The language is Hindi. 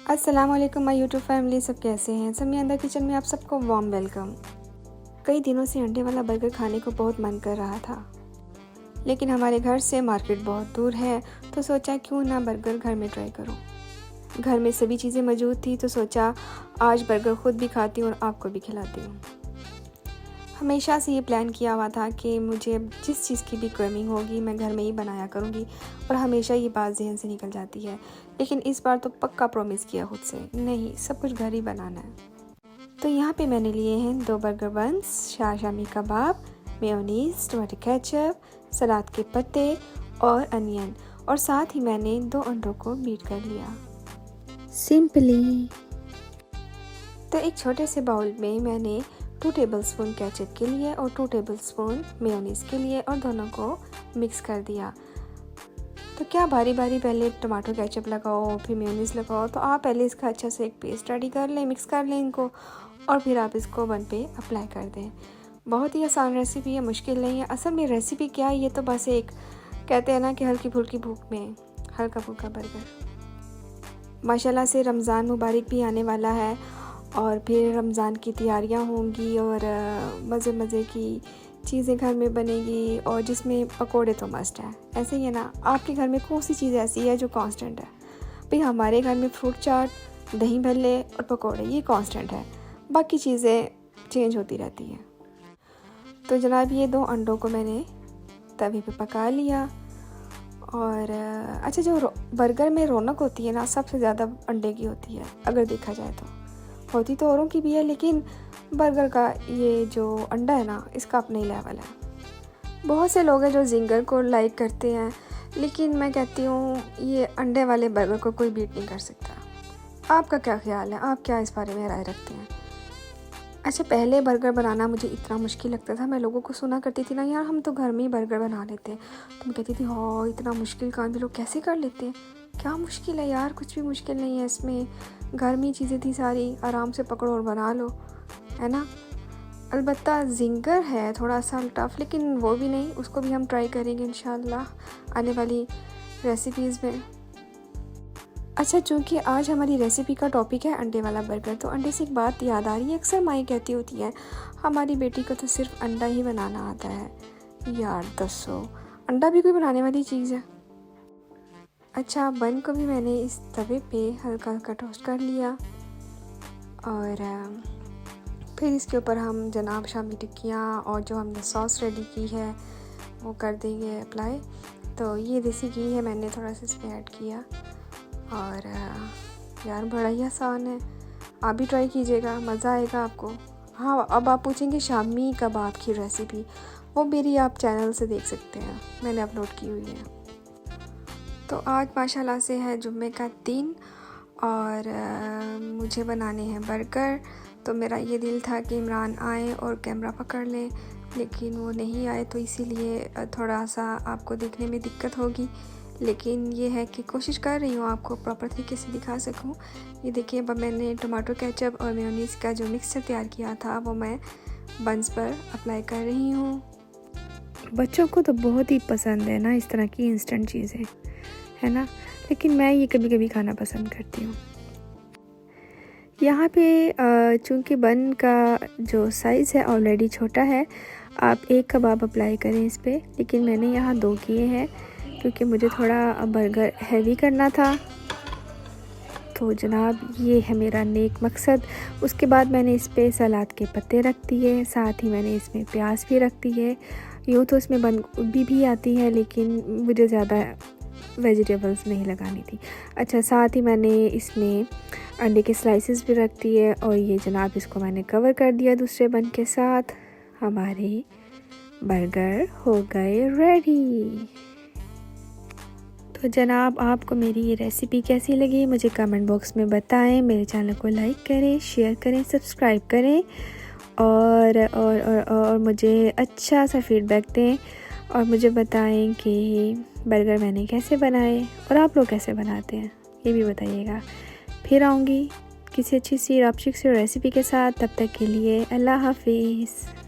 अस्सलाम वालेकुम माय यूट्यूब फैमिली। सब कैसे हैं? समी अंदर किचन में आप सबको वार्म वेलकम। कई दिनों से अंडे वाला बर्गर खाने को बहुत मन कर रहा था, लेकिन हमारे घर से मार्केट बहुत दूर है, तो सोचा क्यों ना बर्गर घर में ट्राई करूं। घर में सभी चीज़ें मौजूद थी, तो सोचा आज बर्गर ख़ुद भी खाती हूँ और आपको भी खिलाती हूँ। हमेशा से ये प्लान किया हुआ था कि मुझे जिस चीज़ की भी क्रेविंग होगी मैं घर में ही बनाया करूँगी, और हमेशा ये बात जहन से निकल जाती है। लेकिन इस बार तो पक्का प्रॉमिस किया खुद से, नहीं सब कुछ घर ही बनाना है। तो यहाँ पे मैंने लिए हैं 2 burger buns, shami kebab, mayonnaise, tomato ketchup, सलाद के पत्ते और अनियन, और साथ ही मैंने 2 अंडों को बीट कर लिया सिंपली। तो एक छोटे से बाउल में मैंने 2 टेबलस्पून केचप के लिए और 2 टेबलस्पून मेयोनीज़ के लिए, और दोनों को मिक्स कर दिया। तो क्या बारी बारी पहले टमाटो केचप लगाओ फिर मेयोनीज़ लगाओ, तो आप पहले इसका अच्छा से एक पेस्ट रेडी कर लें, मिक्स कर लें इनको, और फिर आप इसको बन पे अप्लाई कर दें। बहुत ही आसान रेसिपी है, मुश्किल नहीं है। असल में रेसिपी क्या है, ये तो बस एक कहते हैं ना कि हल्की फुल्की भूख में हल्का फुल्का बर्गर। माशाल्लाह से रमज़ान मुबारक भी आने वाला है, और फिर रमज़ान की तैयारियां होंगी, और मज़े मज़े की चीज़ें घर में बनेगी, और जिसमें पकोड़े तो मस्ट है। ऐसे ही है ना, आपके घर में कौन सी चीज़ ऐसी है जो कांस्टेंट है? भाई हमारे घर में फ्रूट चाट, दही भल्ले और पकोड़े ये कांस्टेंट है, बाकी चीज़ें चेंज होती रहती हैं। तो जनाब ये 2 अंडों को मैंने तवे पे पका लिया। और अच्छा, जो बर्गर में रौनक होती है ना, सबसे ज़्यादा अंडे की होती है। अगर देखा जाए तो होती तो औरों की भी है, लेकिन बर्गर का ये जो अंडा है ना, इसका अपना ही लेवल है। बहुत से लोग हैं जो जिंगर को लाइक करते हैं, लेकिन मैं कहती हूँ ये अंडे वाले बर्गर को कोई बीट नहीं कर सकता। आपका क्या ख्याल है? आप क्या इस बारे में राय रखते हैं? अच्छा, पहले बर्गर बनाना मुझे इतना मुश्किल लगता था। मैं लोगों को सुना करती थी ना, यार हम तो घर में ही बर्गर बना लेते हैं, तो मैं कहती थी हाँ इतना मुश्किल काम भी लोग कैसे कर लेते हैं। क्या मुश्किल है यार? कुछ भी मुश्किल नहीं है इसमें। घर में चीज़ें थी सारी, आराम से पकड़ो और बना लो, है ना। अलबत्ता जिंगर है थोड़ा सा टफ, लेकिन वो भी नहीं, उसको भी हम ट्राई करेंगे इंशाल्लाह आने वाली रेसिपीज़ में। अच्छा, चूँकि आज हमारी रेसिपी का टॉपिक है अंडे वाला बर्गर, तो अंडे से एक बात याद आ रही है। अक्सर माएँ कहती होती हैं हमारी बेटी को तो सिर्फ अंडा ही बनाना आता है। यार दसो, अंडा भी कोई बनाने वाली चीज़ है? अच्छा, बन को भी मैंने इस तवे पे हल्का हल्का टोस्ट कर लिया, और फिर इसके ऊपर हम जनाब शामी टिक्कियाँ और जो हमने सॉस रेडी की है वो कर देंगे अप्लाई। तो ये देसी घी है, मैंने थोड़ा सा इसमें ऐड किया, और यार बड़ा ही आसान है। आप भी ट्राई कीजिएगा, मज़ा आएगा आपको। हाँ, अब आप पूछेंगे शामी कबाब की रेसिपी, वो मेरी आप चैनल से देख सकते हैं, मैंने अपलोड की हुई है। तो आज माशाल्लाह से है जुम्मे का दिन, और मुझे बनाने हैं बर्गर। तो मेरा ये दिल था कि इमरान आए और कैमरा पकड़ लें, लेकिन वो नहीं आए, तो इसीलिए थोड़ा सा आपको देखने में दिक्कत होगी, लेकिन ये है कि कोशिश कर रही हूँ आपको प्रॉपर तरीके से दिखा सकूँ। ये देखिए, अब मैंने टमाटो केचप और मेयोनीज़ का जो मिक्सचर तैयार किया था वो मैं बन्स पर अप्लाई कर रही हूँ। बच्चों को तो बहुत ही पसंद है ना इस तरह की इंस्टेंट चीज़ें, है ना, लेकिन मैं ये कभी कभी खाना पसंद करती हूँ। यहाँ पे चूँकि बन का जो साइज़ है ऑलरेडी छोटा है, आप एक कबाब अप्लाई करें इस पर, लेकिन मैंने यहाँ 2 किए हैं क्योंकि मुझे थोड़ा बर्गर हैवी करना था। तो जनाब ये है मेरा नेक मकसद। उसके बाद मैंने इस पर सलाद के पत्ते रख दिए, साथ ही मैंने इसमें प्याज भी रख दी है। यूँ तो इसमें बंद गोभी भी आती है, लेकिन मुझे ज़्यादा वेजिटेबल्स नहीं लगानी थी। अच्छा, साथ ही मैंने इसमें अंडे के स्लाइसेस भी रख दिए, और ये जनाब इसको मैंने कवर कर दिया दूसरे बन के साथ। हमारे बर्गर हो गए रेडी। तो जनाब आपको मेरी ये रेसिपी कैसी लगी मुझे कमेंट बॉक्स में बताएं। मेरे चैनल को लाइक करें, शेयर करें, सब्सक्राइब करें, और मुझे अच्छा सा फीडबैक दें, और मुझे बताएं कि बर्गर मैंने कैसे बनाए और आप लोग कैसे बनाते हैं, ये भी बताइएगा। फिर आऊँगी किसी अच्छी सी रेसिपी के साथ, तब तक के लिए अल्लाह हाफिज़।